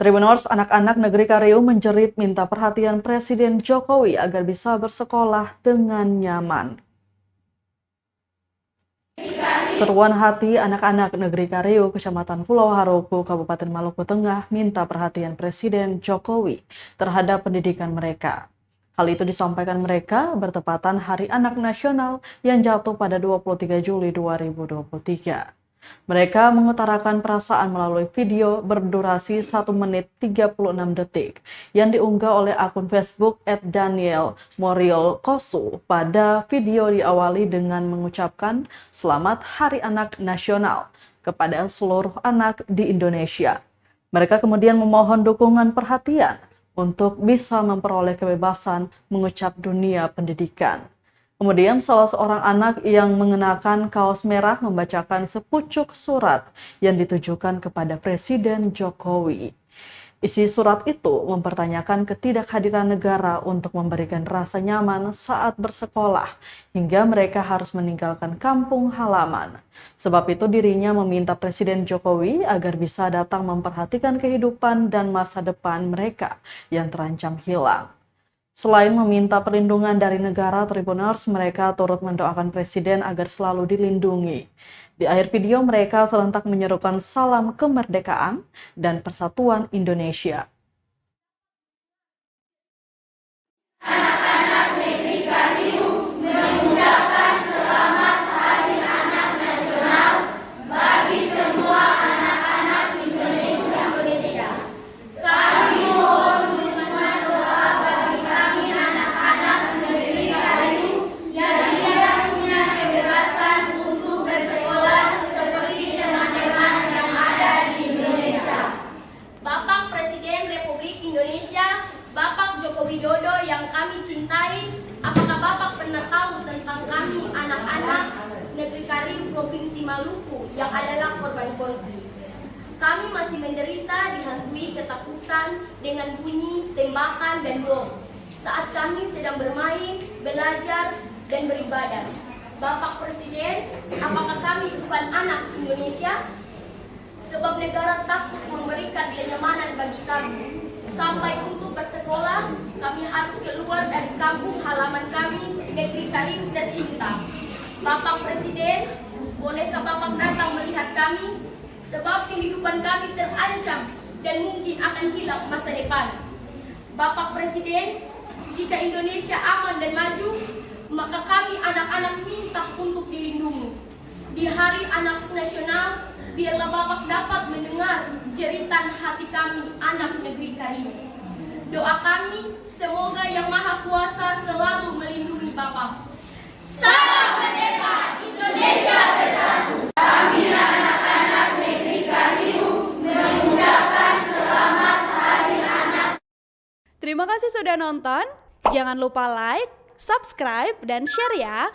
Tribuners, anak-anak negeri Kariu menjerit minta perhatian Presiden Jokowi agar bisa bersekolah dengan nyaman. Seruan hati anak-anak negeri Kariu, Kecamatan Pulau Haruku, Kabupaten Maluku Tengah, minta perhatian Presiden Jokowi terhadap pendidikan mereka. Hal itu disampaikan mereka bertepatan Hari Anak Nasional yang jatuh pada 23 Juli 2023. Mereka mengutarakan perasaan melalui video berdurasi 1 menit 36 detik yang diunggah oleh akun Facebook @daniel_moriol_kosu. Pada video diawali dengan mengucapkan Selamat Hari Anak Nasional kepada seluruh anak di Indonesia. Mereka kemudian memohon dukungan perhatian untuk bisa memperoleh kebebasan mengucap dunia pendidikan. Kemudian salah seorang anak yang mengenakan kaos merah membacakan sepucuk surat yang ditujukan kepada Presiden Jokowi. Isi surat itu mempertanyakan ketidakhadiran negara untuk memberikan rasa nyaman saat bersekolah hingga mereka harus meninggalkan kampung halaman. Sebab itu dirinya meminta Presiden Jokowi agar bisa datang memperhatikan kehidupan dan masa depan mereka yang terancam hilang. Selain meminta perlindungan dari negara, Tribuners, mereka turut mendoakan Presiden agar selalu dilindungi. Di akhir video, mereka serentak menyerukan salam kemerdekaan dan persatuan Indonesia. Anak-anak negeri Kariu mengucapkan selamat Hari Anak Nasional bagi semua anak-anak Indonesia. Kami mohon dukungan doa bagi kami anak-anak negeri Kariu yang tidak punya kebebasan untuk bersekolah seperti teman-teman yang ada di Indonesia. Bapak Presiden Republik Indonesia, Bapak Joko Widodo yang kami cintai, apakah Bapak pernah tahu tentang kami anak-anak negeri Kariu Provinsi Maluku yang adalah korban konflik? Kami masih menderita dihantui ketakutan dengan bunyi tembakan dan bom saat kami sedang bermain, belajar, dan beribadah. Bapak Presiden, apakah kami bukan anak Indonesia? Sebab negara takut memberikan kenyamanan bagi kami. Sampai untuk bersekolah, kami harus keluar dari kampung halaman kami, negeri Kariu tercinta. Bapak Presiden, bolehkah Bapak datang melihat kami? Sebab kehidupan kami terancam dan mungkin akan hilang masa depan. Bapak Presiden, jika Indonesia aman dan maju, maka kami anak-anak minta untuk dilindungi. Di Hari Anak Nasional, biarlah Bapak dapat mendengar jeritan hati kami anak negeri Kariu. Doa kami, semoga Yang Maha Kuasa selalu melindungi Bapak. Salam merdeka, Indonesia bersatu. Kami anak-anak negeri Kariu mengucapkan selamat Hari Anak. Terima kasih sudah nonton. Jangan lupa like, subscribe, dan share ya.